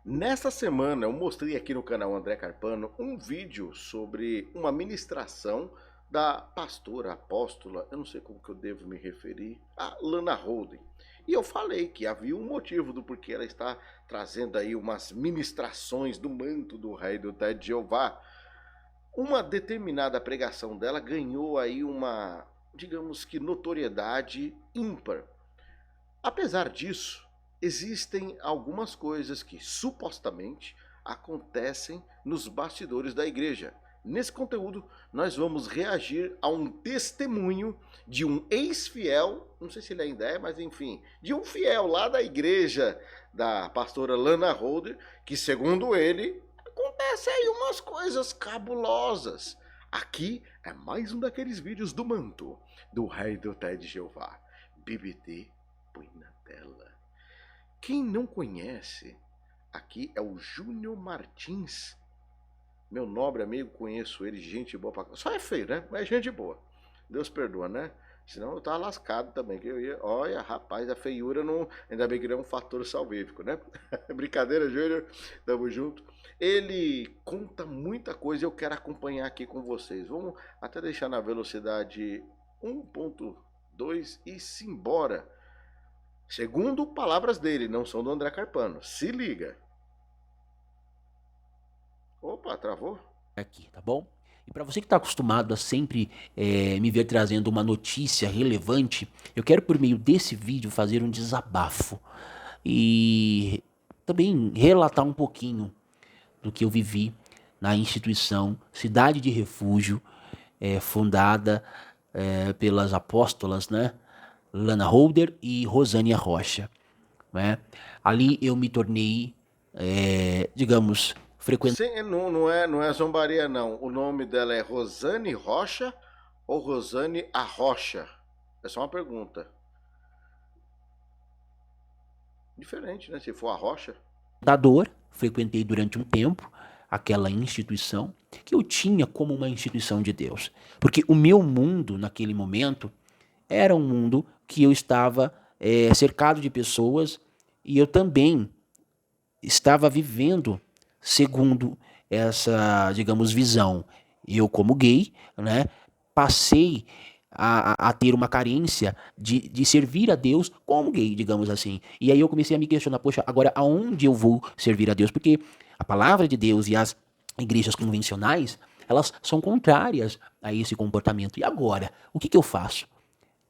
Nesta semana eu mostrei aqui no canal André Carpano um vídeo sobre uma ministração da pastora, apóstola, eu não sei como que eu devo me referir, a Lana Holden. E eu falei que havia um motivo do porquê ela está trazendo aí umas ministrações do manto do rei do Ted Jeová. Uma determinada pregação dela ganhou aí uma, digamos que notoriedade ímpar. Apesar disso, existem algumas coisas que supostamente acontecem nos bastidores da igreja. Nesse conteúdo, nós vamos reagir a um testemunho de um ex-fiel, não sei se ele ainda é, mas enfim, de um fiel lá da igreja da pastora Lana Holder, que segundo ele, acontece aí umas coisas cabulosas. Aqui é mais um daqueles vídeos do manto do rei do Ted Jeová. BBT põe na tela. Quem não conhece, aqui é o Júnior Martins. Meu nobre amigo, conheço ele, gente boa pra... Só é feio, né? Mas é gente boa. Deus perdoa, né? Senão eu tava lascado também. Que eu ia... Olha, rapaz, a feiura não... Ainda bem que não é um fator salvífico, né? Brincadeira, Júnior. Tamo junto. Ele conta muita coisa e eu quero acompanhar aqui com vocês. Vamos até deixar na velocidade 1.2 e simbora. Segundo palavras dele, não são do André Carpano. Se liga. Opa, travou? Aqui, tá bom? E para você que está acostumado a sempre me ver trazendo uma notícia relevante, eu quero por meio desse vídeo fazer um desabafo e também relatar um pouquinho do que eu vivi na instituição Cidade de Refúgio, fundada pelas apóstolas, né, Lana Holder e Rosânia Rocha, né? Ali eu me tornei, digamos, frequentador. Sim, não é zombaria, não. O nome dela é Rosane Rocha ou Rosane Arrocha? É só uma pergunta. Diferente, né? Se for Arrocha. Frequentei durante um tempo aquela instituição que eu tinha como uma instituição de Deus. Porque o meu mundo, naquele momento, era um mundo que eu estava cercado de pessoas e eu também estava vivendo segundo essa, digamos, visão. Eu, como gay, né, passei a ter uma carência de servir a Deus como gay, digamos assim. E aí eu comecei a me questionar, poxa, agora aonde eu vou servir a Deus? Porque a palavra de Deus e as igrejas convencionais, elas são contrárias a esse comportamento. E agora, o que eu faço?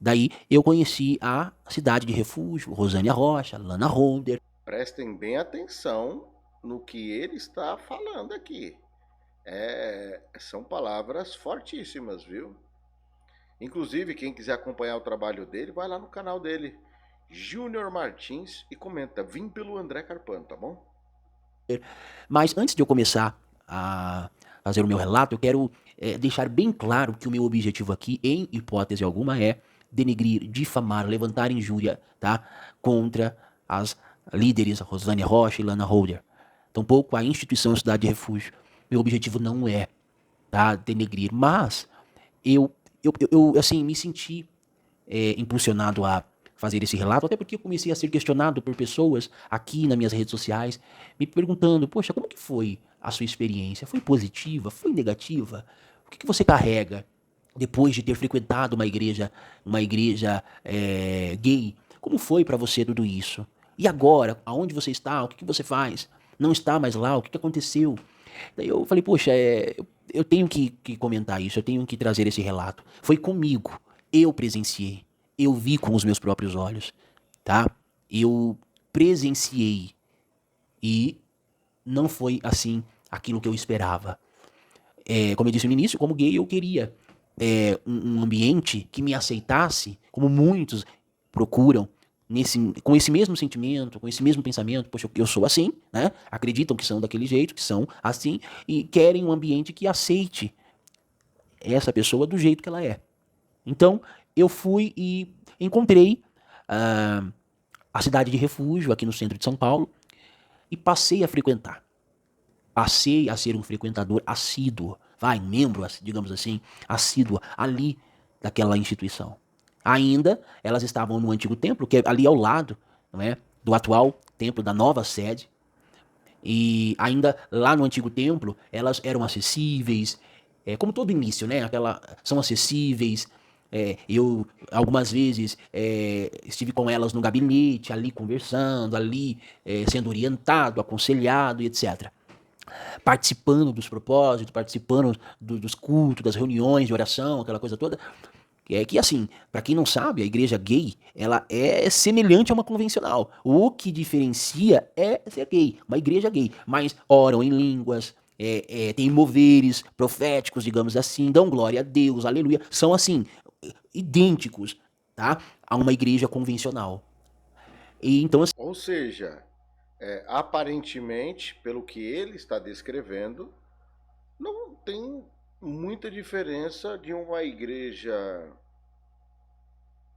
Daí eu conheci a Cidade de Refúgio, Rosânia Rocha, Lana Holder. Prestem bem atenção no que ele está falando aqui. São palavras fortíssimas, viu? Inclusive, quem quiser acompanhar o trabalho dele, vai lá no canal dele, Júnior Martins, e comenta. Vim pelo André Carpano, tá bom? Mas antes de eu começar a fazer o meu relato, eu quero deixar bem claro que o meu objetivo aqui, em hipótese alguma, é denegrir, difamar, levantar injúria, tá? Contra as líderes Rosânia Rocha e Lana Holder. Tampouco a instituição Cidade de Refúgio. Meu objetivo não é, tá, denegrir, mas eu assim, me senti impulsionado a fazer esse relato, até porque eu comecei a ser questionado por pessoas aqui nas minhas redes sociais, me perguntando, poxa, como que foi a sua experiência? Foi positiva? Foi negativa? O que você carrega depois de ter frequentado uma igreja gay? Como foi para você tudo isso? E agora, aonde você está? O que você faz? Não está mais lá? O que aconteceu? Daí eu falei, poxa, eu tenho que comentar isso, eu tenho que trazer esse relato. Foi comigo, eu presenciei, eu vi com os meus próprios olhos, tá? Eu presenciei e não foi assim aquilo que eu esperava. Como eu disse no início, como gay eu queria um ambiente que me aceitasse, como muitos procuram, com esse mesmo sentimento, com esse mesmo pensamento, poxa, eu sou assim, né? Acreditam que são daquele jeito, que são assim, e querem um ambiente que aceite essa pessoa do jeito que ela é. Então, eu fui e encontrei ah, a cidade de refúgio aqui no centro de São Paulo e passei a frequentar. Passei a ser um frequentador assíduo, membro, digamos assim, assíduo ali daquela instituição. Ainda elas estavam no antigo templo, que é ali ao lado, não é, do atual templo da nova sede. E ainda lá no Antigo Templo, elas eram acessíveis, como todo início, né? São acessíveis. Eu, algumas vezes, estive com elas no gabinete, ali conversando, ali sendo orientado, aconselhado e etc. Participando dos propósitos, participando dos cultos, das reuniões de oração, aquela coisa toda. É que assim, para quem não sabe, a igreja gay, ela é semelhante a uma convencional. O que diferencia é ser gay, uma igreja gay. Mas oram em línguas, tem moveres proféticos, digamos assim, dão glória a Deus, aleluia. São assim, idênticos, tá? A uma igreja convencional. E então, assim, Ou seja, aparentemente, pelo que ele está descrevendo, não tem muita diferença de uma igreja,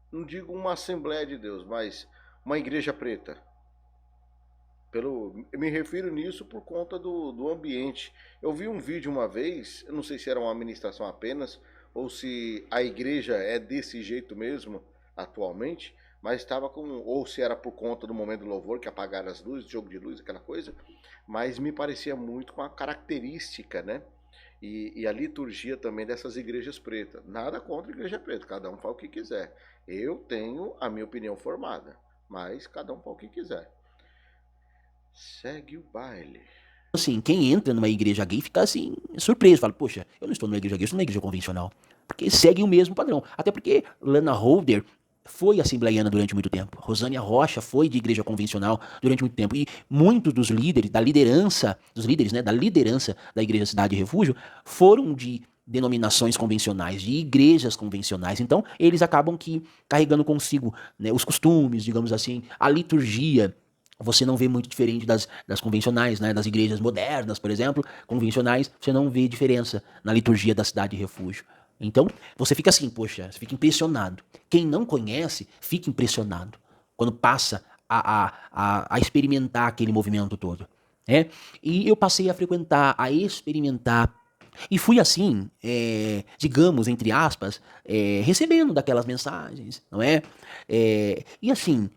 não digo uma Assembleia de Deus, mas uma igreja preta. Eu me refiro nisso por conta do ambiente. Eu vi um vídeo uma vez, eu não sei se era uma ministração apenas, ou se a igreja é desse jeito mesmo atualmente, mas estava com, ou se era por conta do momento do louvor, que apagaram as luzes, jogo de luz, aquela coisa, mas me parecia muito com a característica, né? E a liturgia também dessas igrejas pretas. Nada contra a igreja preta, cada um faz o que quiser. Eu tenho a minha opinião formada, mas cada um faz o que quiser. Segue o baile. assim, quem entra numa igreja gay fica assim, surpreso. Fala, poxa, eu não estou numa igreja gay, eu estou numa igreja convencional. Porque segue o mesmo padrão. Até porque Lana Holder foi assembleiana durante muito tempo. Rosânia Rocha foi de igreja convencional durante muito tempo. E muitos dos líderes, dos líderes, né, da liderança da Igreja Cidade e Refúgio, foram de denominações convencionais, de igrejas convencionais. Então, eles acabam que carregando consigo, né, os costumes, digamos assim, a liturgia. Você não vê muito diferente das convencionais, né, das igrejas modernas, por exemplo, convencionais, você não vê diferença na liturgia da Cidade de Refúgio. Então, você fica assim, poxa, você fica impressionado. Quem não conhece, fica impressionado quando passa a experimentar aquele movimento todo. Né? E eu passei a frequentar, a experimentar. E fui assim, digamos, entre aspas, recebendo daquelas mensagens, não é? E assim,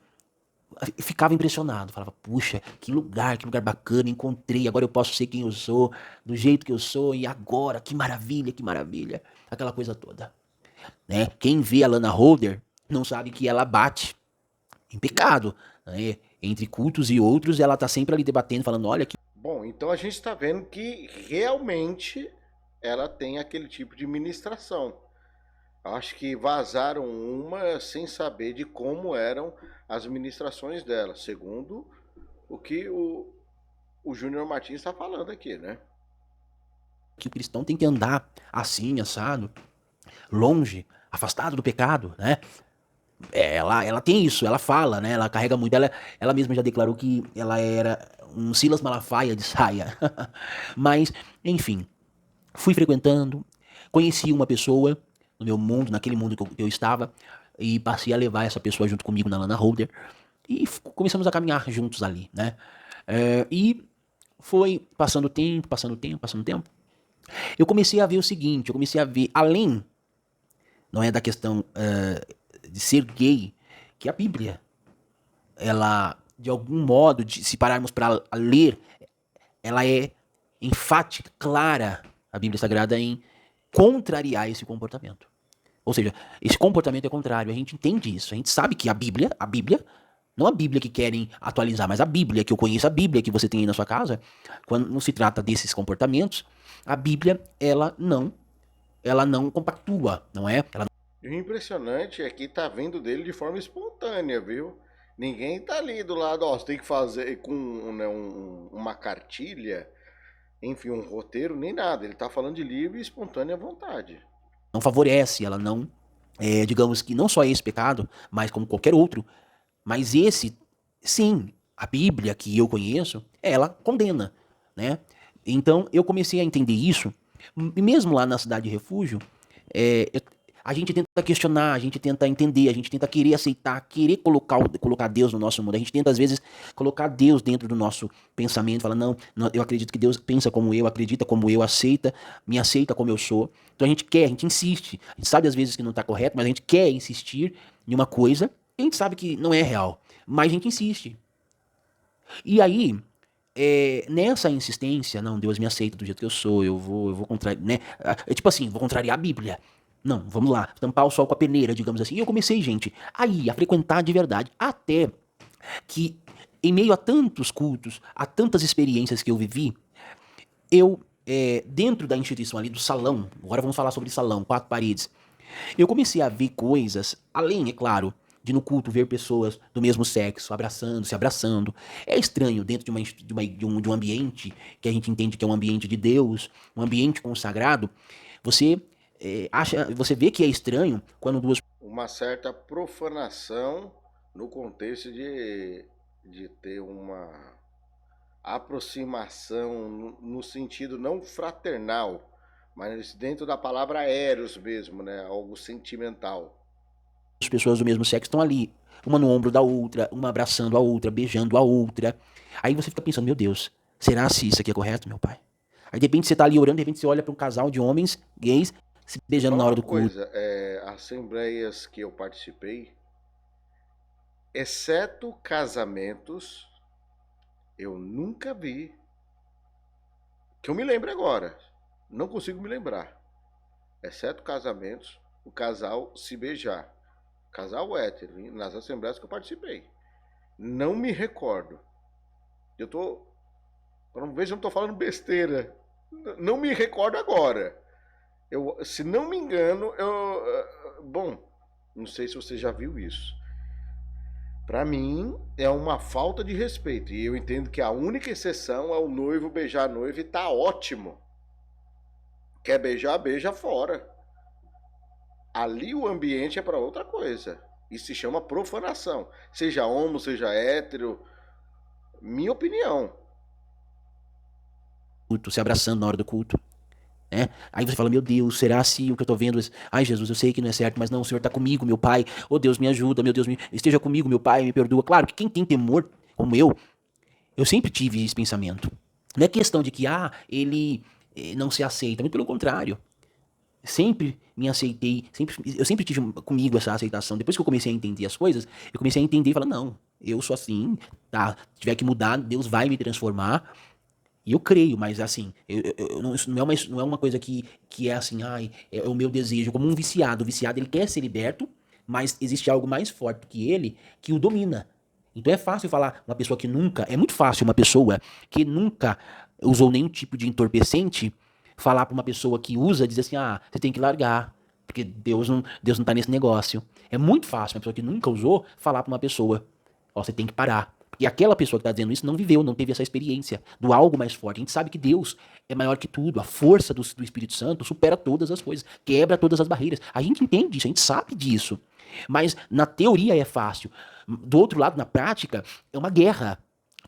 ficava impressionado, falava, puxa, que lugar bacana, encontrei, agora eu posso ser quem eu sou, do jeito que eu sou, e agora, que maravilha, aquela coisa toda, né? Quem vê a Lana Holder não sabe que ela bate em pecado, né? Entre cultos e outros, ela tá sempre ali debatendo, falando, olha que... Bom, então a gente está vendo que realmente ela tem aquele tipo de ministração. Acho que vazaram uma sem saber de como eram as ministrações dela, segundo o que o Júnior Martins está falando aqui, né? que o cristão tem que andar assim, assado, longe, afastado do pecado, né? Ela tem isso, ela fala, né? Ela carrega muito. Ela mesma já declarou que ela era um Silas Malafaia de saia. Mas, enfim, fui frequentando, conheci uma pessoa no meu mundo, naquele mundo que eu estava, e passei a levar essa pessoa junto comigo na Lana Holder. E começamos a caminhar juntos ali, né? E foi passando o tempo, passando o tempo, passando o tempo. Eu comecei a ver o seguinte, eu comecei a ver, além, não é da questão de ser gay, que a Bíblia, ela, de algum modo, se pararmos para ler, ela é enfática, clara, a Bíblia Sagrada, em contrariar esse comportamento. Ou seja, esse comportamento é contrário. A gente entende isso. A gente sabe que a Bíblia, não a Bíblia que querem atualizar, mas a Bíblia que eu conheço, a Bíblia que você tem aí na sua casa, quando não se trata desses comportamentos, a Bíblia, ela não compactua, não é? Ela E o impressionante é que tá vindo dele de forma espontânea, viu? Ninguém tá ali do lado, ó, você tem que fazer com né, uma cartilha, enfim, um roteiro, nem nada. Ele tá falando de livre e espontânea vontade. não favorece, ela não, digamos que não só esse pecado, mas como qualquer outro, mas esse, sim, a Bíblia que eu conheço, ela condena, né? Então eu comecei a entender isso, e mesmo lá na cidade de refúgio, a gente tenta questionar, a gente tenta entender, a gente tenta querer aceitar, querer colocar Deus no nosso mundo. A gente tenta, às vezes, colocar Deus dentro do nosso pensamento, fala, não, eu acredito que Deus pensa como eu, acredita como eu, me aceita como eu sou. Então a gente quer, a gente insiste. A gente sabe às vezes que não está correto, mas a gente quer insistir em uma coisa, e a gente sabe que não é real, mas a gente insiste. E aí, nessa insistência, não, Deus me aceita do jeito que eu sou, eu vou contrariar, né? Tipo assim, vou contrariar a Bíblia. Não, vamos lá, tampar o sol com a peneira, digamos assim. E eu comecei, gente, aí a frequentar de verdade, até que em meio a tantos cultos, a tantas experiências que eu vivi, eu, dentro da instituição ali do salão, agora vamos falar sobre salão, quatro paredes, eu comecei a ver coisas, além, é claro, de no culto ver pessoas do mesmo sexo abraçando, se abraçando. É estranho dentro de um ambiente que a gente entende que é um ambiente de Deus, um ambiente consagrado, você você vê que é estranho quando duas Uma certa profanação no contexto de ter uma aproximação no sentido não fraternal, mas dentro da palavra eros mesmo, né? Algo sentimental. pessoas do mesmo sexo estão ali, uma no ombro da outra, uma abraçando a outra, beijando a outra. Aí você fica pensando, meu Deus, será se isso aqui é correto, meu pai? Aí de repente você tá ali orando, de repente você olha para um casal de homens gays se beijando Só na hora uma do culto. coisa, assembleias que eu participei, exceto casamentos, eu nunca vi, que eu me lembre agora, não consigo me lembrar, exceto casamentos, o casal se beijar. Casal hétero, nas assembleias que eu participei. Não me recordo. Eu tô. Para não ver se eu não tô falando besteira. Não me recordo agora. Se não me engano, bom, não sei se você já viu isso. Para mim, é uma falta de respeito. E eu entendo que a única exceção é o noivo beijar a noiva e tá ótimo. Quer beijar, beija fora. Ali o ambiente é para outra coisa. Isso se chama profanação. Seja homo, seja hétero. Minha opinião. Se abraçando na hora do culto. Né? Aí você fala, meu Deus, será se o que eu tô vendo... Ai, Jesus, eu sei que não é certo, mas não, o Senhor tá comigo, meu Pai. Oh, Deus, me ajuda, meu Deus, esteja comigo, meu Pai, me perdoa. Claro que quem tem temor, como eu sempre tive esse pensamento. Não é questão de que, ele não se aceita, muito pelo contrário. Sempre me aceitei, eu sempre tive comigo essa aceitação. Depois que eu comecei a entender as coisas, eu comecei a entender e falar, não, eu sou assim, tá? Se tiver que mudar, Deus vai me transformar. E eu creio, mas assim, isso não é uma coisa que é assim, é o meu desejo, como um viciado. O viciado, ele quer ser liberto, mas existe algo mais forte do que ele que o domina. Então é fácil falar uma pessoa que nunca, é muito fácil uma pessoa que nunca usou nenhum tipo de entorpecente falar para uma pessoa que usa, dizer assim, você tem que largar, porque Deus não tá nesse negócio. É muito fácil uma pessoa que nunca usou falar para uma pessoa, você tem que parar. E aquela pessoa que está dizendo isso não viveu, não teve essa experiência do algo mais forte. A gente sabe que Deus é maior que tudo. A força do Espírito Santo supera todas as coisas, quebra todas as barreiras. A gente entende isso, a gente sabe disso. Mas na teoria é fácil. Do outro lado, na prática, é uma guerra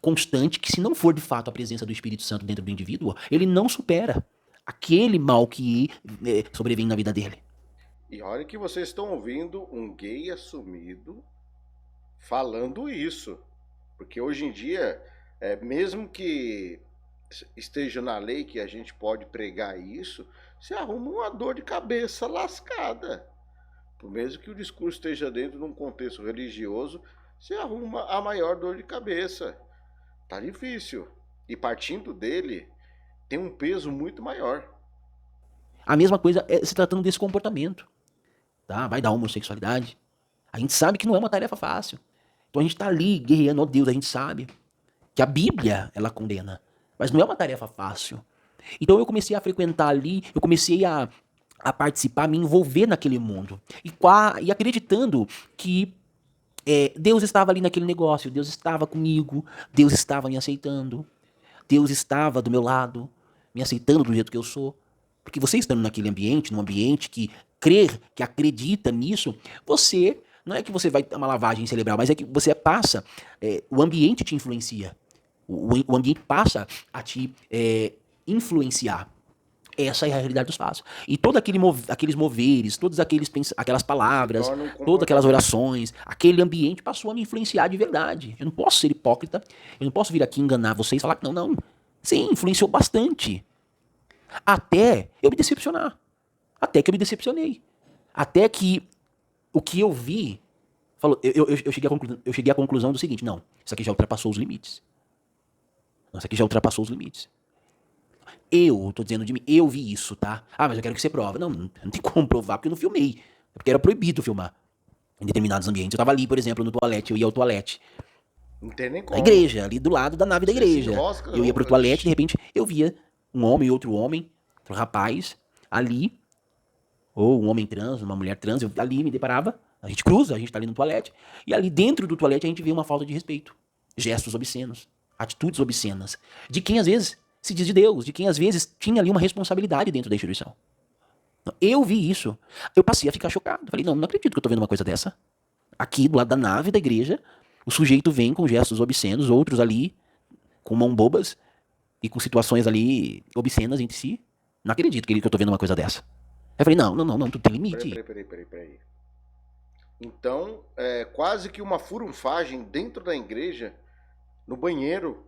constante que, se não for de fato a presença do Espírito Santo dentro do indivíduo, ele não supera aquele mal que sobrevém na vida dele. E olha que vocês estão ouvindo um gay assumido falando isso. Porque hoje em dia, mesmo que esteja na lei que a gente pode pregar isso, você arruma uma dor de cabeça lascada. Por mesmo que o discurso esteja dentro de um contexto religioso, você arruma a maior dor de cabeça. Tá difícil. E partindo dele, tem um peso muito maior. A mesma coisa é se tratando desse comportamento, tá? Vai da homossexualidade. A gente sabe que não é uma tarefa fácil. Então a gente tá ali guerreando, ó Deus, a gente sabe que a Bíblia, ela condena. Mas não é uma tarefa fácil. Então eu comecei a frequentar ali, eu comecei a participar, a me envolver naquele mundo. E acreditando que Deus estava ali naquele negócio, Deus estava comigo, Deus estava me aceitando, Deus estava do meu lado, me aceitando do jeito que eu sou. Porque você estando naquele ambiente, num ambiente que crer, que acredita nisso, você, não é que você vai ter uma lavagem cerebral, mas é que você passa, o ambiente te influencia. O ambiente passa a te influenciar. Essa é a realidade dos fatos. E todos aqueles moveres, todas aquelas Se palavras, torna um todas aquelas comportamento. orações, aquele ambiente passou a me influenciar de verdade. Eu não posso ser hipócrita, eu não posso vir aqui enganar vocês e falar que não, não. Sim, influenciou bastante. Até eu me decepcionar. Até que eu me decepcionei. Até que o que eu vi, falou, eu cheguei à conclusão do seguinte, não, isso aqui já ultrapassou os limites. Nossa, aqui já ultrapassou os limites. Eu, tô dizendo de mim, eu vi isso, tá? Ah, mas eu quero que você prova. Não, não tem como provar porque eu não filmei. Porque era proibido filmar em determinados ambientes. Eu tava ali, por exemplo, no toalete, eu ia ao toalete. Não tem nem Na como. igreja, ali do lado da nave da Você se igreja. enrosca. Eu ia pro toalete, de repente, eu via um homem e outro homem, outro rapaz, ali, ou um homem trans, uma mulher trans, eu ali me deparava, a gente cruza, a gente tá ali no toalete, e ali dentro do toalete a gente vê uma falta de respeito, gestos obscenos, atitudes obscenas, de quem às vezes se diz de Deus, de quem às vezes tinha ali uma responsabilidade dentro da instituição. Eu vi isso, eu passei a ficar chocado, falei, não acredito que eu tô vendo uma coisa dessa. Aqui do lado da nave da igreja, o sujeito vem com gestos obscenos, outros ali com mão bobas e com situações ali obscenas entre si. Não acredito que eu tô vendo uma coisa dessa. Eu falei, não, tu tem limite. Peraí. Então, é quase que uma furunfagem dentro da igreja, no banheiro.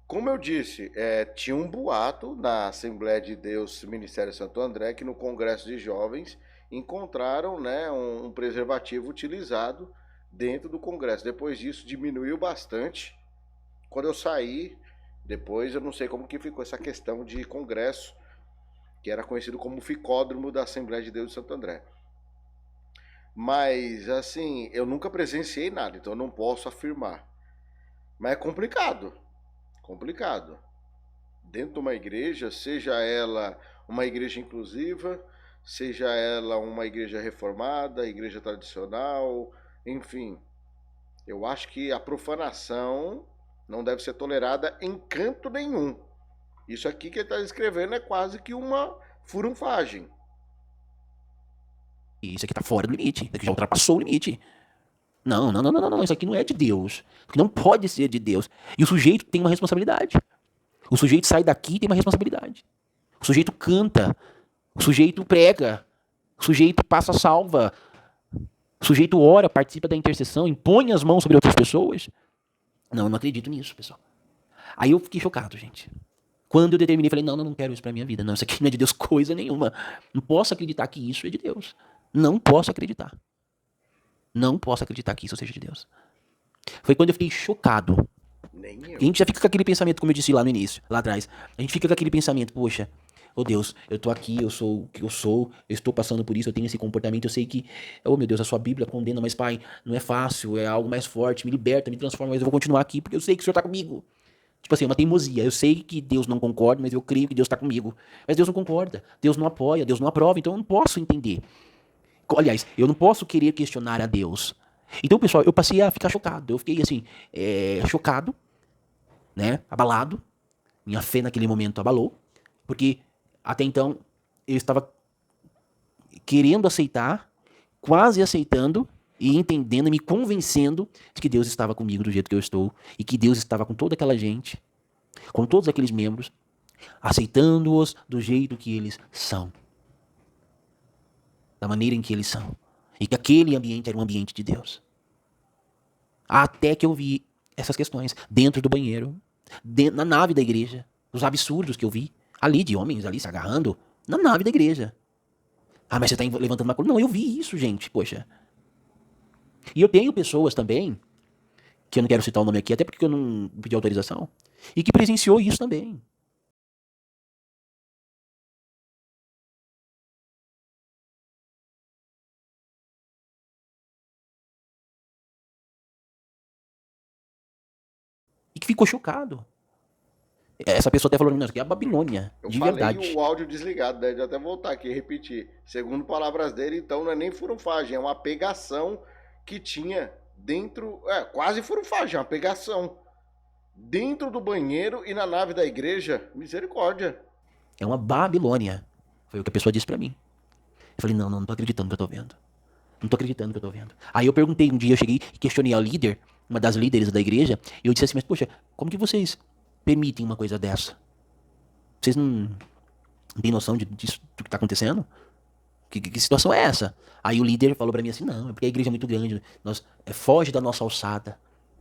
Como eu disse, tinha um boato na Assembleia de Deus Ministério Santo André que no Congresso de Jovens encontraram, né, um preservativo utilizado dentro do Congresso. Depois disso diminuiu bastante. Quando eu saí, depois eu não sei como que ficou essa questão de Congresso, que era conhecido como Ficódromo da Assembleia de Deus de Santo André. Mas, assim, eu nunca presenciei nada, então eu não posso afirmar. Mas é complicado. Complicado. Dentro de uma igreja, seja ela uma igreja inclusiva, seja ela uma igreja reformada, igreja tradicional, enfim. Eu acho que a profanação não deve ser tolerada em canto nenhum. Isso aqui que ele está escrevendo é quase que uma furunfagem. Isso aqui tá fora do limite. Isso aqui já ultrapassou o limite. Não. Isso aqui não é de Deus. Isso aqui não pode ser de Deus. E o sujeito tem uma responsabilidade. O sujeito sai daqui e tem uma responsabilidade. O sujeito canta. O sujeito prega. O sujeito passa salva. O sujeito ora, participa da intercessão, impõe as mãos sobre outras pessoas. Não, eu não acredito nisso, pessoal. Aí eu fiquei chocado, gente. Quando eu determinei, falei, não quero isso pra minha vida. Não, isso aqui não é de Deus coisa nenhuma. Não posso acreditar que isso é de Deus. Não posso acreditar. Não posso acreditar que isso seja de Deus. Foi quando eu fiquei chocado. Nem A eu. gente já fica com aquele pensamento, como eu disse lá no início, lá atrás. A gente fica com aquele pensamento, poxa, oh Deus, eu tô aqui, eu sou o que eu sou, eu estou passando por isso, eu tenho esse comportamento, eu sei que, oh meu Deus, a sua Bíblia condena, mas Pai, não é fácil, é algo mais forte, me liberta, me transforma, mas eu vou continuar aqui porque eu sei que o Senhor tá comigo. Tipo assim, uma teimosia. Eu sei que Deus não concorda, mas eu creio que Deus está comigo. Mas Deus não concorda, Deus não apoia, Deus não aprova, então eu não posso entender. Aliás, eu não posso querer questionar a Deus. Então, pessoal, eu passei a ficar chocado. Eu fiquei assim, chocado, né? Abalado. Minha fé naquele momento abalou. Porque até então eu estava querendo aceitar, quase aceitando e entendendo e me convencendo de que Deus estava comigo do jeito que eu estou e que Deus estava com toda aquela gente, com todos aqueles membros, aceitando-os do jeito que eles são, da maneira em que eles são, e que aquele ambiente era um ambiente de Deus. Até que eu vi essas questões dentro do banheiro, na nave da igreja, os absurdos que eu vi ali de homens ali se agarrando na nave da igreja. Ah, mas você está levantando uma coisa? Não, eu vi isso, gente, poxa. E eu tenho pessoas também, que eu não quero citar o nome aqui, até porque eu não pedi autorização, e que presenciou isso também. E que ficou chocado. Essa pessoa até falou, não, isso aqui é a Babilônia, Eu de falei verdade. o áudio desligado, deve até voltar aqui e repetir. Segundo palavras dele, então não é nem furunfagem, é uma pegação que tinha dentro. Quase furunfagem, é uma pegação. Dentro do banheiro e na nave da igreja. Misericórdia. É uma Babilônia. Foi o que a pessoa disse pra mim. Eu falei, não tô acreditando no que eu tô vendo. Não tô acreditando no que eu tô vendo. Aí eu perguntei, um dia eu cheguei e questionei a líder, uma das líderes da igreja, e eu disse assim, mas poxa, como que vocês permitem uma coisa dessa? Vocês não têm noção disso, do que tá acontecendo? Que situação é essa? Aí o líder falou pra mim assim, não, é porque a igreja é muito grande, foge da nossa alçada.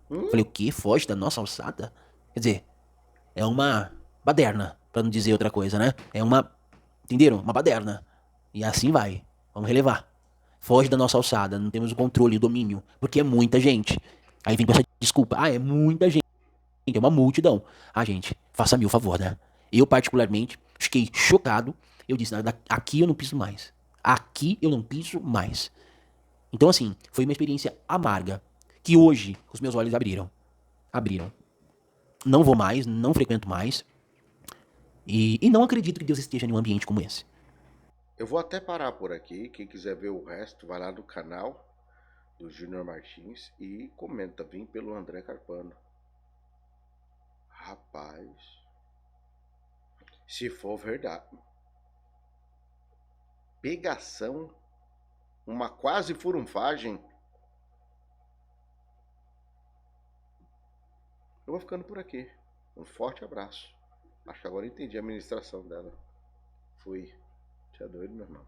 Eu falei, o quê? Foge da nossa alçada? Quer dizer, é uma baderna, pra não dizer outra coisa, né? É uma, entenderam? Uma baderna. E assim vai. Vamos relevar. Foge da nossa alçada, não temos o controle, o domínio, porque é muita gente. Aí vem com essa desculpa. Ah, é muita gente, é uma multidão. Ah, gente, faça-me o favor, né? Eu, particularmente, fiquei chocado. Eu disse, aqui eu não piso mais. Aqui eu não piso mais. Então, assim, foi uma experiência amarga. Que hoje os meus olhos abriram. Abriram. Não vou mais, não frequento mais. E não acredito que Deus esteja em um ambiente como esse. Eu vou até parar por aqui. Quem quiser ver o resto, vai lá no canal do Júnior Martins e comenta. Vim pelo André Carpano. Rapaz, se for verdade, pegação, uma quase furunfagem. Eu vou ficando por aqui. Um forte abraço. Acho que agora entendi a administração dela. Fui. Tinha doido, meu irmão.